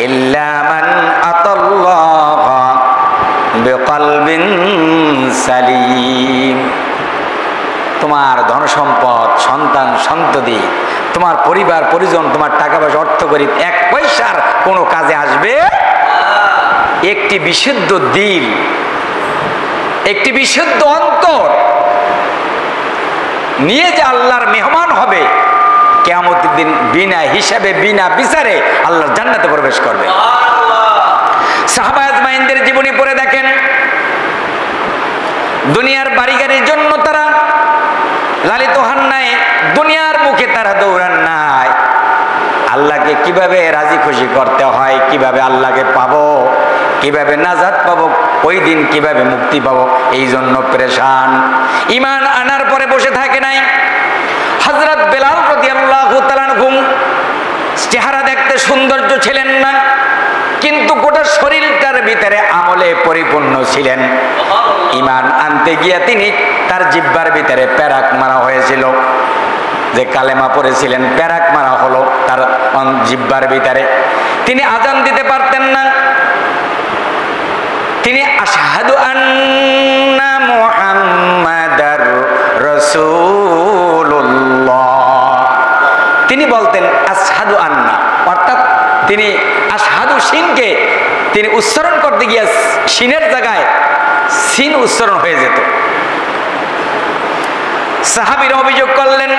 ইল্লা মান আতাল্লাহ বিকলবিন সালিম। তোমার ধন সম্পদ, সন্তান সন্ততি, তোমার পরিবার পরিজন, তোমার টাকা পয়সা অর্থ করি এক পয়সার কোনো কাজে আসবে? একটি বিশুদ্ধ দিল, একটি বিশুদ্ধ অন্তর নিয়ে যে আল্লাহর মেহমান হবে, কিয়ামতের দিন বিনা হিসাবে বিনা বিচারে আল্লাহর জান্নাতে প্রবেশ করবে। সাহাবা আজমাইনদের জীবনী পড়ে দেখেন, দুনিয়ার বাড়ি গাড়ির জন্য তারা লালিত হন নাই, দুনিয়ার মুখে তারা দৌড়ান নাই। আল্লাহকে কিভাবে রাজি খুশি করতে হয়, কিভাবে আল্লাহকে পাবো, কিভাবে নাজাত পাবো, ওই দিন কিভাবে মুক্তি পাবো, এই জন্য পেরেশান। ঈমান আনার পরে বসে থাকে নাই। হযরত বেলাল রাদিয়াল্লাহু তাআলা আনহু চেহারা দেখতে সৌন্দর্য ছিলেন না, কিন্তু গোটা শরীরটার ভিতরে আমলে পরিপূর্ণ ছিলেন। ঈমান আনতে গিয়ে তিনি তার জিহ্বার ভিতরে প্যারাক মারা হয়েছিল, যে কালেমা পড়েছিলেন প্যারাক মারা হলো তার জিহ্বার ভিতরে। তিনি আযান দিতে পারতেন না। তিনি আশহাদু আন্না মুহাম্মাদার রাসূলুল্লাহ, তিনি বলতেন আশহাদু আন্না, অর্থাৎ তিনি আশহাদু শিনকে তিনি উচ্চারণ করতে গিয়ে শিনের জায়গায় সিন উচ্চারণ হয়ে যেত। সাহাবীরা অভিযোগ করলেন,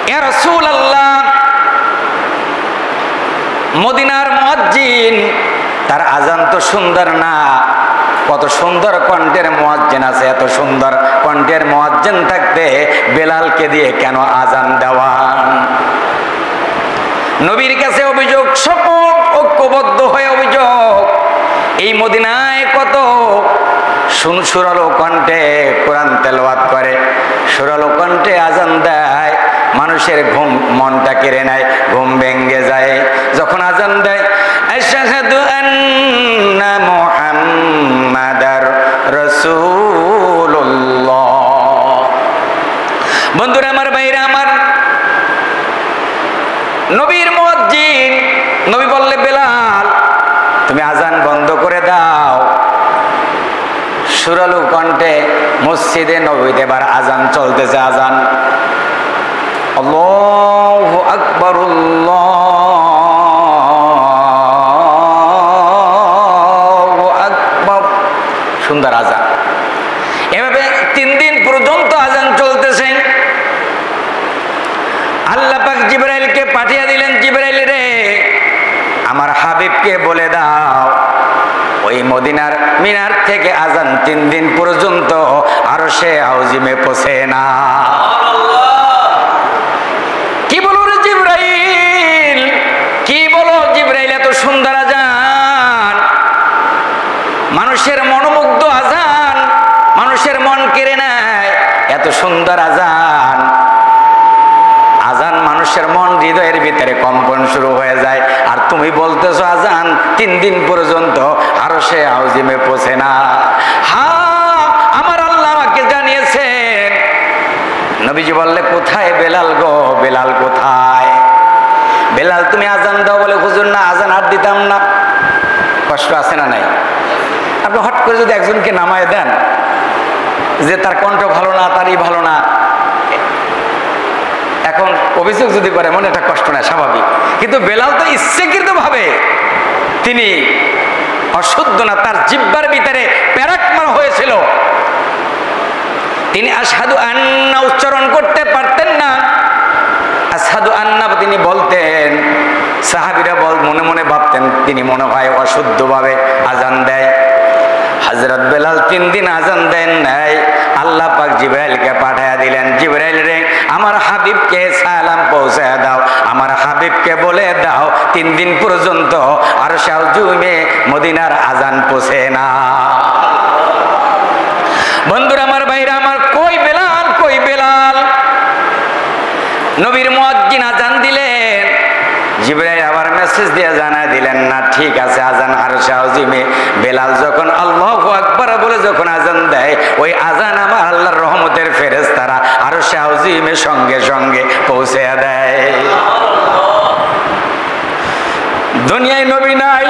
ইয়া রাসূলুল্লাহ, মদিনার মুয়াজ্জিন তার আজান তো সুন্দর না, কত সুন্দর কণ্ঠের মুয়াজ্জিন আছে, এত সুন্দর কণ্ঠের মুয়াজ্জিন থাকতে বেলালকে দিয়ে কেন আজান দেওয়ান? নবীর কাছে অভিযোগ, সকল ঐক্যবদ্ধ হয়ে অভিযোগ, এই মদিনায় কত সুরালো কণ্ঠে কোরআন তেলাওয়াত করে, সুরালো কণ্ঠে আজান দেয়, মানুষের ঘুম মনটা কেড়ে নেয়, ঘুম ভেঙে যায়। যখন আজান দেয় আশহাদু আন্না মুহাম্মাদার রাসূলুল্লাহ। বন্ধুরা আমার, ভাইরা আমার, নবীর মুয়াজ্জিন, নবী বললে বেলাল তুমি আজান বন্ধ করে দাও। সুরালু কণ্ঠে মসজিদে নববীতে এবার আজান চলতেছে। আজান আল্লাহু আকবার, আল্লাহু আকবার, সুন্দর আজান। এভাবে 3 দিন পর্যন্ত আজান চলতেছে। আল্লাহ পাক জিবরাইলকে পাঠিয়ে দিলেন, জিবরাইল রে, আমার হাবিবকে বলে দাও ওই মদিনার মিনার থেকে আজান 3 দিন পর্যন্ত আরশে আযিমে পৌঁছে না। কি বলো রে জিবরাইল, কি বলো জিবরাইল, এত সুন্দর আজান, মানুষের মনোমুগ্ধ আজান, মানুষের মন কেড়ে নেয়, এত সুন্দর আজান, আজান মানুষের মন হৃদয়ের ভিতরে কম্পন শুরু হয়ে যায়, আর তুমি বলতেছো আজান 3 দিন পর্যন্ত আরশে আযিমে পৌঁছে না। হ্যাঁ, আমার আল্লাহ আমাকে জানিয়েছেন। নবীজি বললে, কোথায় বেলাল গো, বেলাল কোথায়? বেলাল তুমি আজান দাও বলে, হুজুর না আজান আর দিতাম না। কষ্ট আছে না নাই? আপনি হট করে যদি একজনকে নামায় দেন যে তার কণ্ঠ ভালো না, তারই ভালো না, এখন অভিযোগ যদি করে মনে একটা কষ্ট না, স্বাভাবিক। কিন্তু বেলাল তো ইচ্ছাকৃত ভাবে তিনি অশুদ্ধ না, তার জিহ্বার ভিতরে প্যারাক মারা হয়েছিল, তিনি আশহাদু আন্না উচ্চারণ করতে পারতেন না। আশহাদু আন্না তিনি বলতেন, সাহাবীরা মনে মনে ভাবতেন তিনি মনে হয় অশুদ্ধভাবে আজান দেয়। হযরত বেলাল 3 দিন আজান দেন নাই। আল্লাহ পাক জিবরাইলকে পাঠিয়ে দিলেন, জিবরাইল রে, আমার হাবিবকে সালাম পৌঁছে দাও, আমার হাবিবকে বলে দাও 3 দিন পর্যন্ত আরশে আযিমে মদিনার আজান পৌঁছে না। বন্ধুরা আমার, ভাইরা আমার, কই বেলাল, কই বেলাল? নবীর মুয়াজ্জিন আজান দিলেন, জিবরাইল আবার মেসেজ দিয়ে জানা দিলেন, না ঠিক আছে আজান আরশে আযিমে। বেলাল যখন আল্লাহু আকবার বলে যখন আজান দেয়, ওই আজান আমার আল্লাহর রহমতের ফেরেশতারা আরশে আযিমে সঙ্গে সঙ্গে পৌঁছে দেয়। দুনিয়ায় নবী নাই।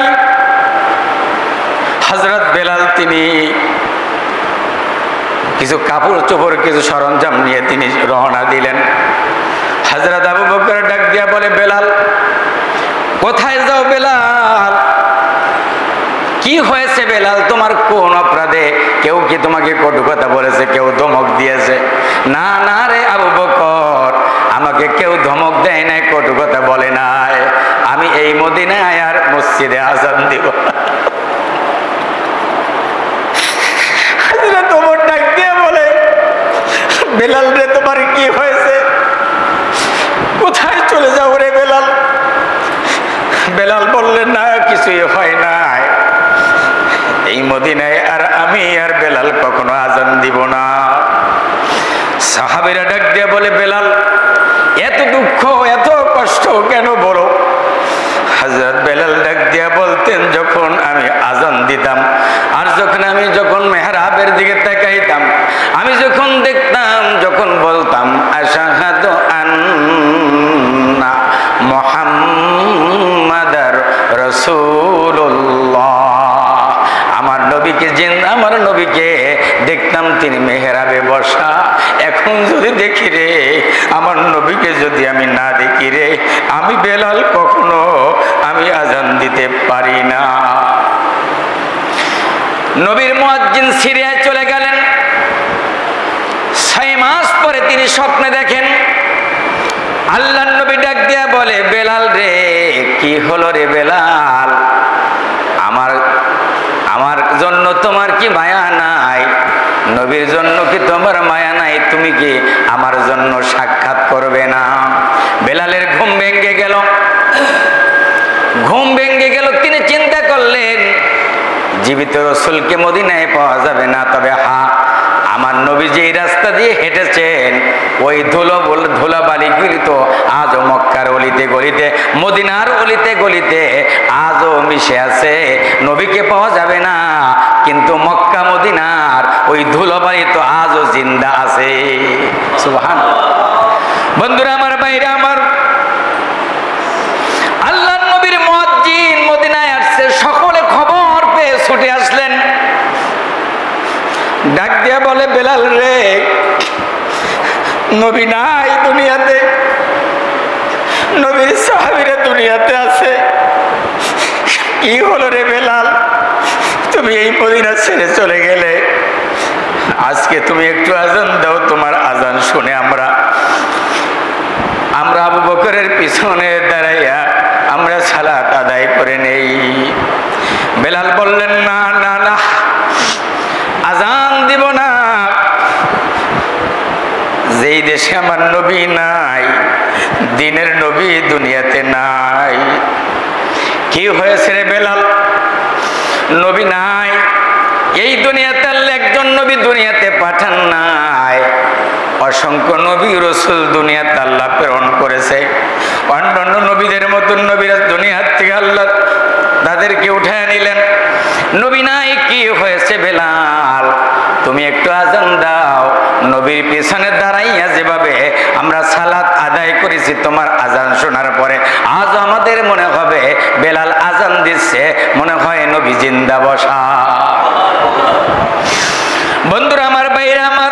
হযরত বেলাল তিনি কিছু কাপড় চোপড় কিছু সরঞ্জাম নিয়ে তিনি রওনা দিলেন। হযরত আবু বকর ডাক দিয়া বলে, বেলাল কোথায় যাও বেলাল? কি হয়েছে বেলাল, তোমার কোন অপরাধে? কেউ কি তোমাকে কটু কথা বলেছে, কেউ ধমক দিয়েছে? না না রে আবু বকর, আমাকে কেউ ধমক দেয় নাই, কটু কথা বলে নাই। আমি এই মদিনায় আর মসজিদে আযান দিব। হযরত ওমর ডাক দিয়ে বলে, বেলাল রে তোমার কি হয়েছে? কোথায় চলে যাও রে বেলাল? বেলাল বললেন, না কিছুই হয় নাই, এই মদিনায় আর আমি আর বেলাল কখনো আযান দিব না। সাহাবীরা ডাক দিয়ে বলে, বেলাল এত দুঃখ এত কষ্ট কেন বলো? হযরত বেলাল ডাক দিয়া বলতেন, যখন আমি আযান দিতাম আর যখন মেহরাবের দিকে তাকাইতাম, আমি যখন দেখতাম, যখন বলতাম আশহাদু আন্না মুহাম্মাদার রাসূলুল্লাহ, আমার নবীকে দেখতাম তিনি মেহরাবে বসা। এখন যদি দেখি রে, আমার নবীকে যদি আমি না দেখি রে, আমি বেলাল কখনো আমি আযান দিতে পারি না। নবীর মুয়াজ্জিন সিরিয়ায় চলে গেলেন। 6 মাস পরে তিনি স্বপ্নে দেখেন, আল্লাহর নবী ডাক দিয়া বলে, বেলাল রে কি হলো রে বেলাল, আমার জন্য তোমার কি মায়া নাই? নবীর জন্য কি তোমার মায়া নাই? তুমি কি আমার জন্য সাক্ষাৎ করবে না? বেলালের ঘুম ভেঙে গেল। তিনি চিন্তা করলেন, জীবিত রাসূলকে মদিনায় পাওয়া যাবে না, তবে আমার নবী যেই রাস্তা দিয়ে হেঁটেছেন ওই ধুলাবালিগুলি তো আজও মক্কার অলিতে গলিতে, মদিনার অলিতে গলিতে আজও মিশে আছে। নবীকে পাওয়া যাবে না, কিন্তু মক্কা মদিনার ওই ধুলাবালি তো আজও জিন্দা আছে। সুবহানাল্লাহ। বন্ধুরা আমার, বাইরে আমার, আল্লাহর নবীর মুয়াজ্জিন মদিনায় আসছে। সকলে খবর পেয়ে ছুটে আসলেন। ডাক দিয়া বলে, বেলাল রে নবী নাই দুনিয়াতে, নবীর সাহাবীরা দুনিয়াতে আছে। কি হলো রে বেলাল, তুমি এই মদিনা ছেড়ে চলে গেলে? আজকে তুমি একটু আযান দাও, তোমার আযান শুনে আমরা আবু বকরের পিছনে দাঁড়াইয়া আমরা সালাত আদায় করে নেই। বেলাল বললেন, না না না, আযান দিব না। যেই দেশে আমার নবী নাই, দিনের নবী দুনিয়াতে নাই। কি হয়েছে রে বেলাল? নবী নাই, এই দুনিয়াতে আল্লাহ একজন নবী দুনিয়াতে পাঠান নাই, অসংখ্য নবী রাসূল দুনিয়াতে আল্লাহ প্রেরণ করেছে। অন্যান্য নবীদের মতন নবীরা দুনিয়ার থেকে আল্লাহ তাদেরকে উঠায় নিলেন। নবী নাই, কি হয়েছে বেলাল? তুমি একটু আযান দাও। নবীর পিছনে দাঁড়াইয়া যেভাবে আমরা সালাত আদায় করেছি তোমার আযান শোনার পরে, আজ আমাদের মনে হবে বেলাল আযান দিচ্ছে, মনে হয় নবী জিন্দা বসা। বন্ধুরা আমার, বাইরে আমার,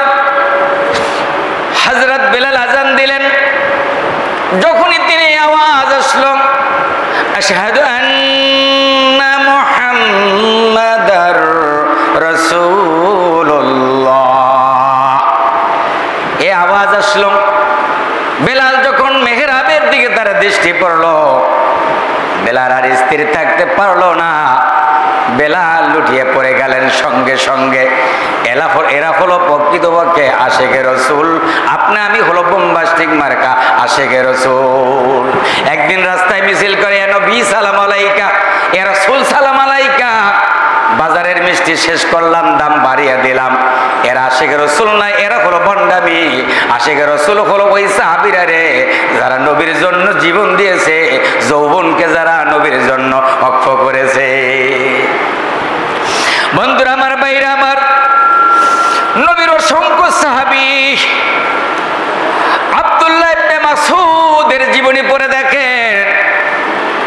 হযরত বেলাল আযান দিলেন। যখনই তিনি আওয়াজ আসলো, আশহাদু আন্না মুহাম্মাদার রাসূলুল্লাহ, এই আওয়াজ আসলো। বেলাল যখন মেহরাবের দিকে তার দৃষ্টি পড়লো, বেলাল আর স্থির থাকতে পারলো না। বেলাল লুটিয়ে পড়ে গেলেন সঙ্গে সঙ্গে। এরা হলো প্রকৃতপক্ষে আশেকে রাসূল, আপনি আমি হলো বোম্বাস্টিক মার্কা আশেকে রাসূল। একদিন রাস্তায় মিছিল করে, এ নবী সালাম আলাইকা, এ রাসূল সালাম আলাইকা, বাজারের মিষ্টি শেষ করলাম, দাম বাড়িয়ে দিলাম। এরা আশেকে রাসূল না, এরা হলো ভণ্ডামি। আশেকে রাসূল হলো ওই সাহাবীরা রে, যারা নবীর জন্য জীবন দিয়েছে, যৌবনকে যারা নবীর জন্য অক্ষ করেছে। বন্ধুরা আমার, বাইরে আমার, নবীর অসংখ্য সাহাবী। আব্দুল্লাহ ইবনে মাসউদের জীবনী পড়ে দেখেন,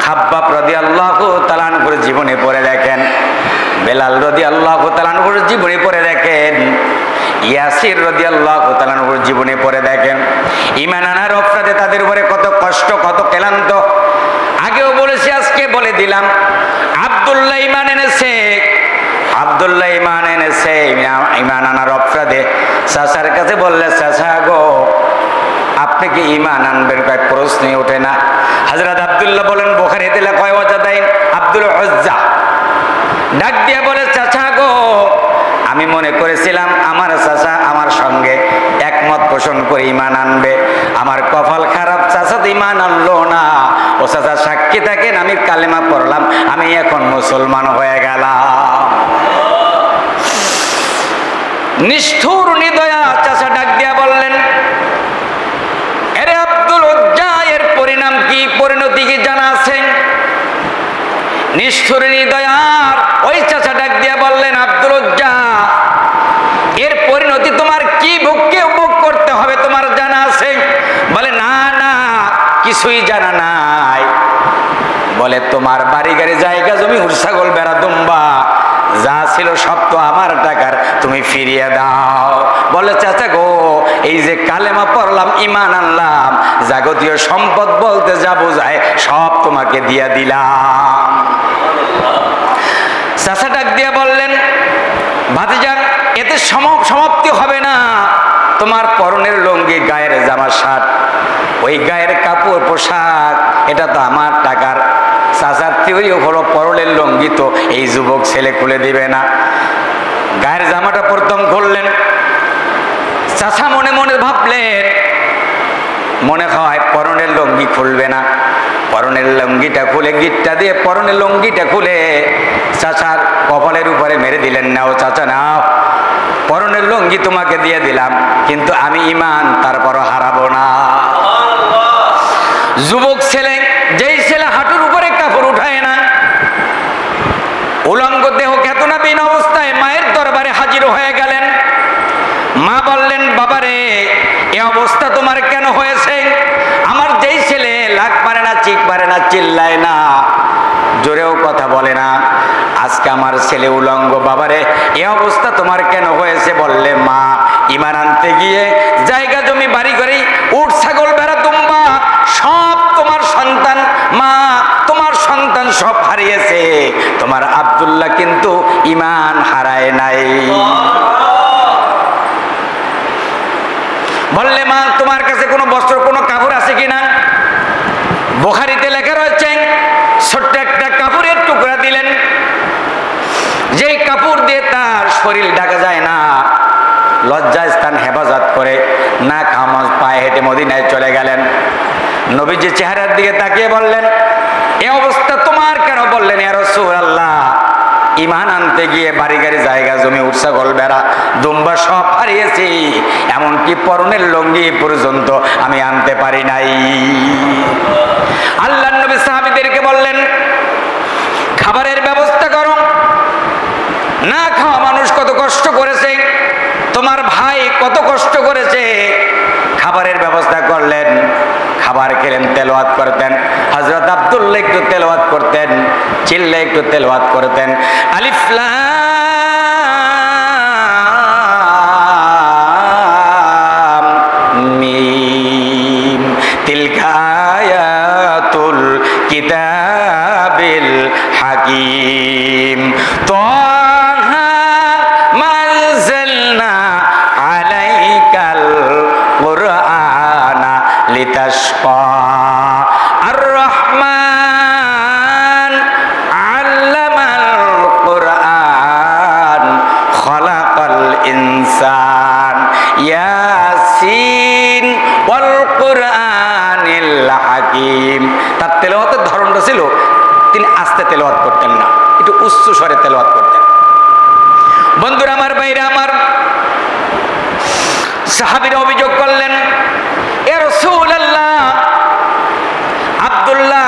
খাব্বাব রাদিয়াল্লাহু তাআলা আনহুর জীবনে পড়ে দেখেন, বেলাল রাদিয়াল্লাহু তাআলা আনহুর জীবনে পড়ে দেখেন, ইয়াসির রাদিয়াল্লাহু তাআলা আনহুর জীবনে পড়ে দেখেন, ঈমান আনার অপরাধে তাদের উপরে কত কষ্ট, কত ক্লান্ত। আগেও বলেছি, আজকে বলে দিলাম, আব্দুল্লাহ ঈমান এনেছে, আব্দুল্লাহ ঈমান এনেছে, ঈমান আনার অপরাধে চাচার কাছে বললে, চাচা গো আপনি কি ঈমান আনবেন? কয় প্রশ্নই ওঠে না। হযরত আব্দুল্লাহ বলেন, বুখারীতে লেখা হয় ওয়াজাদাইন আব্দুল উজ্জা ডাক দিয়ে বলে, চাচা গো আমি মনে করেছিলাম আমার চাচা আমার সঙ্গে একমত পোষণ করে ঈমান আনবে, আমার কপাল খারাপ, চাচা তো ঈমান আনলো না। ও চাচা সাক্ষী থাকেন, আমি কালেমা পড়লাম, আমি এখন মুসলমান হয়ে গেলাম। নিষ্ঠুর নিদয়া চাচা ডাক দিয়া বললেন, আরে আব্দুল উজ্জা এর পরিণাম কি, পরিণতি কি জানা আছে? নিষ্ঠুর নিদয়ার ওই চাচা ডাক দিয়া বললেন, আব্দুল উজ্জা এর পরিণতি তোমার কি ভোগ করতে হবে তোমার জানা আছে? বলে না না কিছুই জানা নাই। বলে তোমার বাড়ি গাড়ি জায়গা জমি উট ছাগল বেড়া দুম্বা যা ছিল সব তো আমার টাকার, তুমি ফিরিয়ে দাও। বলে চাচা গো এই যে কালেমা পড়লাম, ঈমান আনলাম, জাগতীয় সম্পদ বলতে যা বোঝায় সব তোমাকে দিয়া দিলাম। চাচা ডাক দিয়া বললেন, ভাতিজা এতে সমাপ্তি হবে না, তোমার পরনের লুঙ্গি, গায়ের জামা শার্ট, ওই গায়ের কাপড় পোশাক এটা তো আমার টাকার। চাচার থিওরি হলো পরনের লুঙ্গি তো এই যুবক ছেলে খুলে দিবে না। গায়ের জামাটা প্রথম খুললেন, চাচা মনে মনে ভাবলেন মনে হয় পরনের লুঙ্গি খুলবে না। পরনের লুঙ্গিটা খুলে, গিটটা দিয়ে পরনের লুঙ্গিটা খুলে চাচার কপালের উপরে মেরে দিলেন, নাও চাচা নাও, পরনের লুঙ্গি তোমাকে দিয়ে দিলাম, কিন্তু আমি ঈমান তারপরও হারাবো না। যুবক ছেলে, যেই ছেলে হাঁটুর উপরে কাপড় উঠায় না, উলঙ্গ দেহ খ্যাতনাবিহীন অবস্থায় মায়ের দরবারে হাজির হয়ে গেলেন। মা বললেন, বাবারে এ অবস্থা তোমার কেন হয়েছে? আমার যেই ছেলে লাগ পারে না, চিক পারে না, চিল্লায় না, জোরেও কথা বলে না, আজকে আমার ছেলে উলঙ্গ, বাবারে এ অবস্থা তোমার কেন হয়েছে? বললে, মা ঈমান আনতে গিয়ে জায়গা জমি বাড়ি করে উট ছাগল বেড়া দুম্বা সব তোমার সন্তান, মা তোমার সন্তান সব হারিয়েছে, তোমার আব্দুল্লাহ কিন্তু ঈমান হারায় নাই। বললে, মা তোমার কাছে কোনো বস্ত্র, কোনো কাপড় আছে কিনা? বুখারীতে লেখা রয়েছে, ছোট্ট একটা কাপড়ের টুকরা দিলেন, যেই কাপড় দিয়ে তার শরীর ঢাকা যায় না, লজ্জায় স্থান হেফাজত করে না খামাজ পায়ে হেঁটে মদিনায় চলে গেলেন। নবীজি চেহারার দিকে তাকিয়ে বললেন, এ অবস্থা তোমার কেন? বললেন, ইয়া রাসূলুল্লাহ ঈমান আনতে গিয়ে বাড়ি গাড়ি জায়গা জমি উট ছাগল বেড়া দুম্বা সব হারিয়েছি, এমনকি পরনের লুঙ্গি পর্যন্ত আমি আনতে পারি নাই। আল্লাহর নবী সাহাবীদেরকে বললেন, খাবারের ব্যবস্থা করো, না খাওয়া মানুষ কত কষ্ট করেছে, তোমার ভাই কত কষ্ট করেছে, খাবারের ব্যবস্থা করলেন। খাবার খেলেন, তেলাওয়াত করতেন। হযরত আব্দুল্লাহ একটু তেলাওয়াত করতেন, চিল্লা একটু তেলাওয়াত করতেন, আলিফ লাম মিম তিলকা আয়াতুল কিতাবিল হাকিম তাহা মানজালনা আলাইকাল কুরআনা লিতাশকা আর রহমান আল্লামাল কুরআন খলাকাল ইনসান ইয়াসিন ওয়াল কুরআনিল হাকিম। তার তেলাওয়াতের ধরনটা ছিল, তিনি আস্তে তেলাওয়াত করতেন না, একটু উচ্চ স্বরে তেলাওয়াত করতেন। বন্ধুরা আমার, ভাইরা আমার, সাহাবীরা অভিযোগ করলেন, এ রাসূলুল্লাহ আব্দুল্লাহ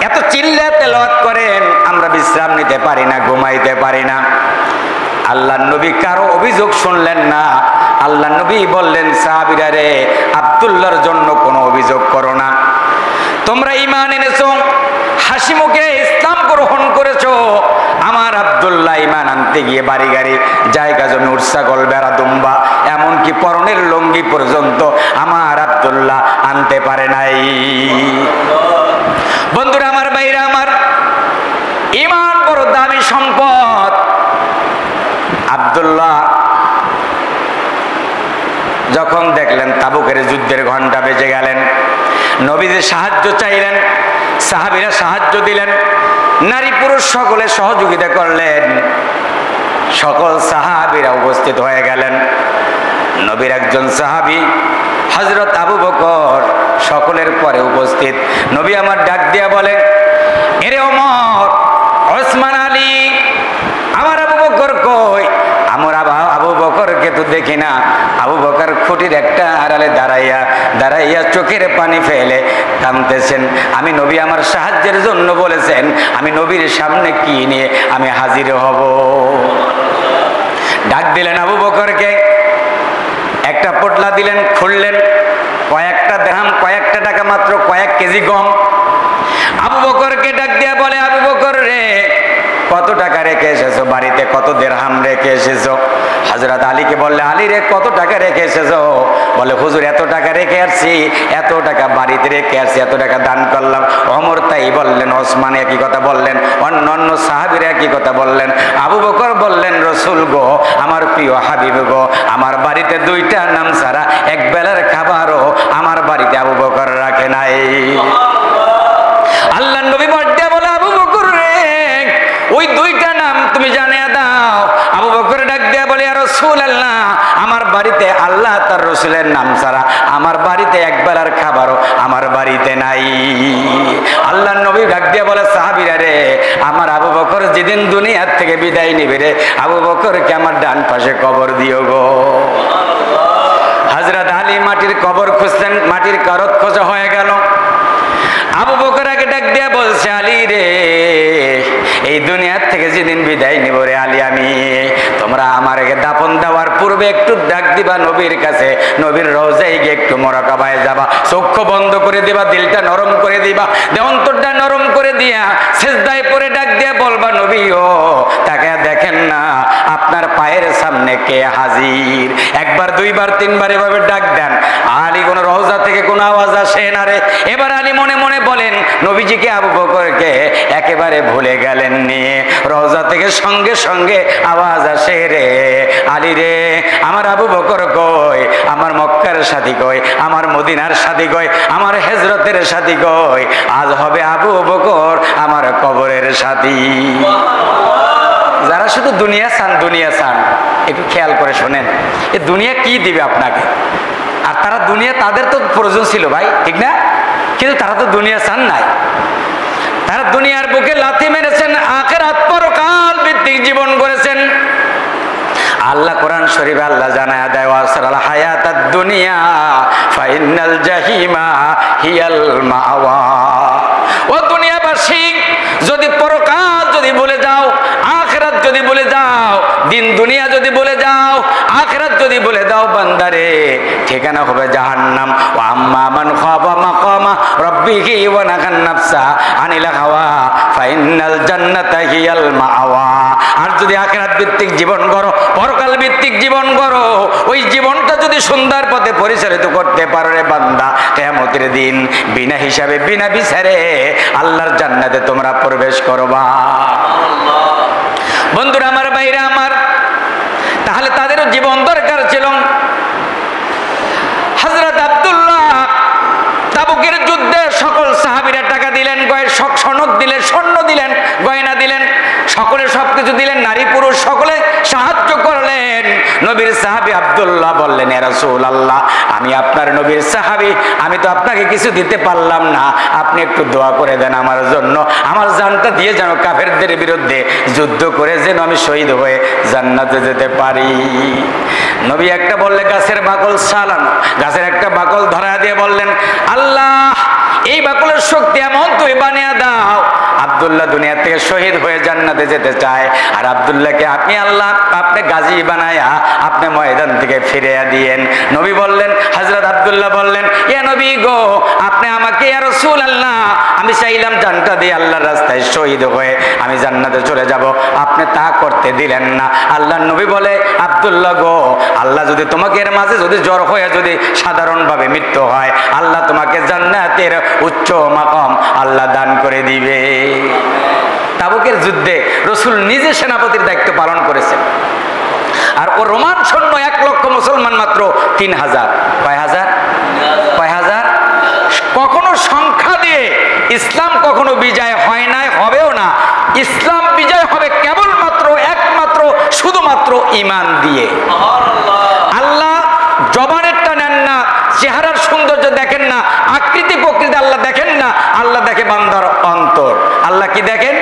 এত চিল্লা তেলাওয়াত করেন, আমরা বিশ্রাম নিতে পারি না, ঘুমাইতে পারি না। আল্লাহর নবী কারো অভিযোগ শুনলেন না। আল্লাহর নবী বললেন, সাহাবীরা রে, আব্দুল্লাহর জন্য কোনো অভিযোগ করো না, তোমরা ঈমান এনেছো, হাসি মুখে ইসলাম গ্রহণ করেছো। আমার আব্দুল্লাহ ঈমান আনতে গিয়ে বাড়ি গাড়ি, জায়গা জমি, উট ছাগল, বেড়া দুম্বা, এমনকি পরনের লুঙ্গি পর্যন্ত আমার আব্দুল্লাহ আনতে পারে নাই। বন্ধুরা আমার, ভাইরা আমার, ঈমান বড় দামি সম্পদ। আব্দুল্লাহ যখন দেখলেন তাবুকের যুদ্ধের ঘন্টা বেজে গেলেন, নবীদের সাহায্য চাইলেন, সাহাবীরা সাহায্য দিলেন, নারী পুরুষ সকলে সহযোগিতা করলেন, সকল সাহাবীরা উপস্থিত হয়ে গেলেন। নবীর একজন সাহাবী হযরত আবু বকর সকলের পরে উপস্থিত। নবী আমার ডাক দিয়া বলেন, এরে ওমর, ওসমান, আলী, আমার আবু বকর কই? আমার আবু বকরকে তো দেখি না। আবু বকর খুঁটির একটা আড়ালে দাঁড়াইয়া চোখের পানি ফেলে কাঁদতেছেন। আমি নবী আমার সাহায্যের জন্য বলেছেন, আমি নবীর সামনে কি নিয়ে আমি হাজির হব? ডাক দিলেন আবু বকরকে, একটা পোটলা দিলেন, খুললেন, কয়েকটা দিরহাম, কয়েকটা টাকা, মাত্র কয়েক কেজি গম। আবু বকরকে ডাক দিয়া বলে, আবু বকর রে, কত টাকা রেখে এসেছো বাড়িতে? কত দিরহাম রেখে এসেছো? হযরত আলীকে বললে, আলী রে, কত টাকা রেখে এসেছো? বলে, হুজুর এত টাকা রেখে আসছি, এত টাকা বাড়িতে রেখে আসছি, এত টাকা দান করলাম। ওমর তাই বললেন, ওসমান একই কথা বললেন, অন্যান্য সাহাবীরা একই কথা বললেন। আবু বকর বললেন, রসুল গো, আমার প্রিয় হাবিব গো, আমার বাড়িতে দুইটা নাম ছাড়া এক বেলার খাবারও আমার বাড়িতে আবু বকর রাখে নাই। আল্লাহর নবী বলতে বলে, আবু বকর রে, ওই দুইটা নাম তুমি জানিয়ে দাও। আবু বকর ডাক দিয়া বলে, ইয়া রাসূলুল্লাহ, আমার বাড়িতে আল্লাহ তার রসুলের নাম ছাড়া আমার বাড়িতে এক বেলার খাবারও আমার বাড়িতে নাই। আল্লাহর নবী ডাক দিয়া বলে, সাহাবীরা রে, আমার আবু বকর যেদিন দুনিয়ার থেকে বিদায় নিবে রে, আবু বকরকে আমার ডান পাশে কবর দিও গো। হযরত আলী মাটির কবর খুঁজলেন, মাটির করত খোঁজা হয়ে গেল। আবু বকর আগে ডাক দিয়া বলছে, আলী রে, এই দুনিয়ার থেকে যেদিন বিদায় নিব রে আলী, আমি তোমরা আমার দাফন দেওয়ার পূর্বে একটু ডাক দিবা নবীর কাছে, নবীর রওজায় গিয়ে একটু মোরাকাবায় যাবা, চক্ষু বন্ধ করে দিবা, দিলটা নরম করে দিবা, অন্তরটা নরম করে দিয়া সিজদায় পড়ে ডাক দিয়া বলবা, নবী ও তাকে দেখেন না আপনার পায়ের সামনে কে হাজির। একবার, দুইবার, তিনবার এভাবে ডাক দেন। আলী কোন রওজা থেকে কোন আওয়াজ আসে না রে। এবার আলী মনে মনে বলেন, নবীজিকে আবু বকরকে একেবারে ভুলে গেলেন নিয়ে, রওজা থেকে সঙ্গে সঙ্গে আওয়াজ আসে, রে আলী রে, আমার আবু বকর কই? আমার মক্কার সাথী কই? আমার মদিনার সাথী কই? আমার হিজরতের সাথী কই? আজ হবে আবু বকর আমার কবরের সাথী। যারা শুধু দুনিয়া চান, দুনিয়া চান, একটু খেয়াল করে শোনেন, এ দুনিয়া কি দিবে আপনাকে? আর তারা দুনিয়া, তাদের তো প্রয়োজন ছিল ভাই, ঠিক না? কিন্তু তারা তো দুনিয়া চান নাই। তারা দুনিয়ার বুকে লাথি মেরেছেন, আখিরাত পরকাল ভিত্তিক জীবন করেছেন। আল্লাহ কোরআন শরীফে আল্লাহ জানায়া দেয়, ওয়াসরাল হায়াতাদ দুনিয়া ফাইনাল জাহিমা হিয়াল মাওয়া। ও দুনিয়াবাসী, যদি পরকাল যদি ভুলে যাও, আখিরাত যদি ভুলে যাও, দিন দুনিয়া যদি ভুলে যাও, আখিরাত যদি ভুলে দাও, বান্দারে ঠিকানা হবে জাহান্নাম। ওয়া আম্মা মান খাফা মাকামা রাব্বিহি ওয়া নাহান নাফসা আনিল হাওয়া ফাইনাল জান্নাতা হিয়াল মাওয়া। আর যদি আখিরাত ভিত্তিক জীবন করো, পরকাল ভিত্তিক জীবন করো, ওই জীবনটা যদি সুন্দর পথে পরিচালিত করতে পারো রে বান্দা, কিয়ামতের দিন বিনা হিসাবে, বিনা বিচারে আল্লাহর জান্নাতে তোমরা প্রবেশ করবা। বন্ধুরা আমার, ভাইরা আমার, তাহলে তাদেরও জীবন দরকার ছিল। হযরত আব্দুল্লাহ তাবুকের যুদ্ধে সকল সাহাবীরা টাকা দিলেন, সনদ দিলেন, স্বর্ণ দিলেন, গয়না দিলেন, সকলে সবকিছু দিলেন, নারী পুরুষ সকলে সাহায্য করলেন। নবীর সাহাবী আব্দুল্লাহ বললেন, ইয়া রাসূলুল্লাহ, আমি আপনার নবীর সাহাবী, আমি তো আপনাকে কিছু দিতে পারলাম না, আপনি একটু দোয়া করে দেন আমার জন্য, আমার জানটা দিয়ে যেন কাফেরদের বিরুদ্ধে যুদ্ধ করে যেন আমি শহীদ হয়ে জান্নাতে যেতে পারি। নবী একটা বললে গাছের বাকল ছাড়ানো, গাছের একটা বাকল ধরা দিয়ে বললেন, আল্লাহ এই বাকলের শক্তি এমন তুমি বানিয়ে দাও, আব্দুল্লাহ দুনিয়া থেকে শহীদ হয়ে জান্নাতে যেতে চায়, আর আব্দুল্লাহকে আপনি আল্লাহ আপনি গাজী বানায়া আপনি ময়দান থেকে ফিরিয়ে দিয়েন। নবী বললেন, হযরত আব্দুল্লাহ বললেন, ইয়া নবী গো, আপনি আমাকে ইয়া রাসূলুল্লাহ, আমি চাইলাম জানটা দিয়ে আল্লাহর রাস্তায় শহীদ হয়ে আমি জান্নাতে চলে যাব, আপনি তা করতে দিলেন না। আল্লাহর নবী বলে, আব্দুল্লাহ গো, আল্লাহ যদি তোমাকে এর মাঝে যদি জ্বর হয়ে যদি সাধারণভাবে মৃত্যু হয়, আল্লাহ তোমাকে জান্নাতের উচ্চ মাকাম আল্লাহ দান করে দিবে। তাবুকের যুদ্ধে রাসূল নিজে সেনাপতির দায়িত্ব পালন করেছেন, আর ও রোমান সৈন্য 1 লক্ষ, মুসলমান মাত্র 3000। কয় হাজার? কয় হাজার? কখনো সংখ্যা দিয়ে ইসলাম কখনো বিজয় হয় নাই, হবেও না। ইসলাম বিজয় হবে কেবলমাত্র একমাত্র শুধুমাত্র ঈমান দিয়ে। আল্লাহ জবানেরটা নেন না, চেহারার সৌন্দর্য দেখেন না, আকৃতি প্রকৃতি আল্লাহ দেখেন না, আল্লাহ দেখে বান্দার অন্তর। আল্লাহ কি দেখেন?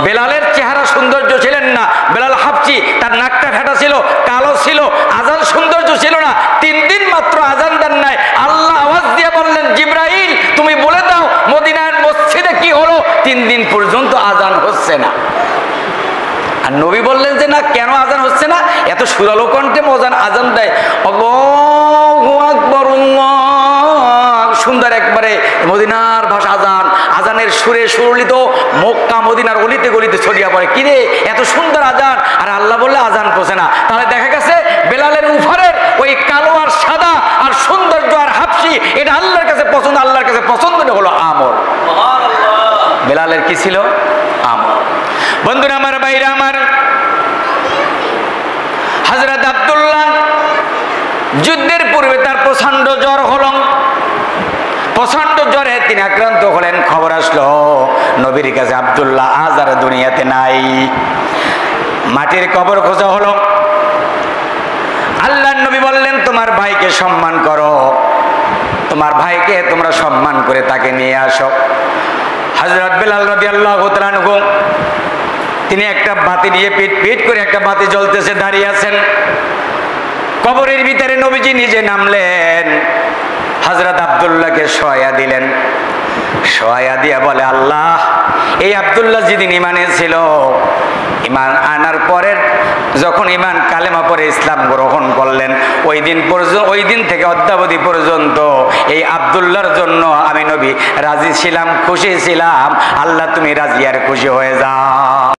বেলালের চেহারা সৌন্দর্য ছিলেন না, বেলাল হাবশী, তার নাকটা ফেটা ছিল, কালো ছিল, আজান সৌন্দর্য ছিল না। 3 দিন মাত্র আজান দেন নাই, আল্লাহ আওয়াজ দিয়ে বললেন, জিবরাইল তুমি বলে দাও মদিনার মসজিদে কি হলো, 3 দিন পর্যন্ত আজান হচ্ছে না। আর নবী বললেন যে না, কেন আজান হচ্ছে না? এত সুরালো কণ্ঠে আজান দেয়, আল্লাহু আকবার, সুন্দর একবারে মদিনার ভাষা আজান, আজানের সুরে সুরলিত মক্কা মদিনার অলিতে গলিতে ছড়িয়ে পড়ে। কিরে এত সুন্দর আজান, আর আল্লাহ বললে আজান পৌঁছে না। তাহলে দেখা গেছে বেলালের উপরের ওই কালো আর সাদা আর সৌন্দর্য আর হাবশী, এটা আল্লাহর কাছে পছন্দ, আল্লাহর কাছে পছন্দ হলো আমল। বেলালের কি ছিল? আমল। বন্ধুরা আমার, ভাইরা আমার, হযরত আব্দুল্লাহ যুদ্ধের পূর্বে তার প্রচন্ড জ্বর হলো, প্রচন্ড জ্বরে তিনি আক্রান্ত হলেন। খবর আসলো নবীর কাছে, আব্দুল্লাহ আজ আর দুনিয়াতে নাই। মাটির কবর খোঁজা হলো। আল্লাহর নবী বললেন, তোমার ভাইকে সম্মান করো, তোমার ভাইকে তোমরা সম্মান করে তাকে নিয়ে আসো। হযরত বেলাল রাদিয়াল্লাহু তাআলা আনহু তিনি একটা বাতি নিয়ে পিট পিট করে একটা বাতি জ্বলতেছে দাঁড়িয়ে আছেন। কবরের ভিতরে নবীজি নিজে নামলেন, হযরত আব্দুল্লাহকে শোয়া দিলেন। শোয়া দিয়া বলে, আল্লাহ, এই আব্দুল্লাহ যেদিন ঈমানে ছিল, ঈমান আনার পরে যখন ঈমান কালেমা পরে ইসলাম গ্রহণ করলেন, ওই দিন পর্যন্ত, ওই দিন থেকে অদ্যাবধি পর্যন্ত এই আব্দুল্লাহর জন্য আমি নবী রাজি ছিলাম, খুশি ছিলাম। আল্লাহ তুমি রাজি আর খুশি হয়ে যাও।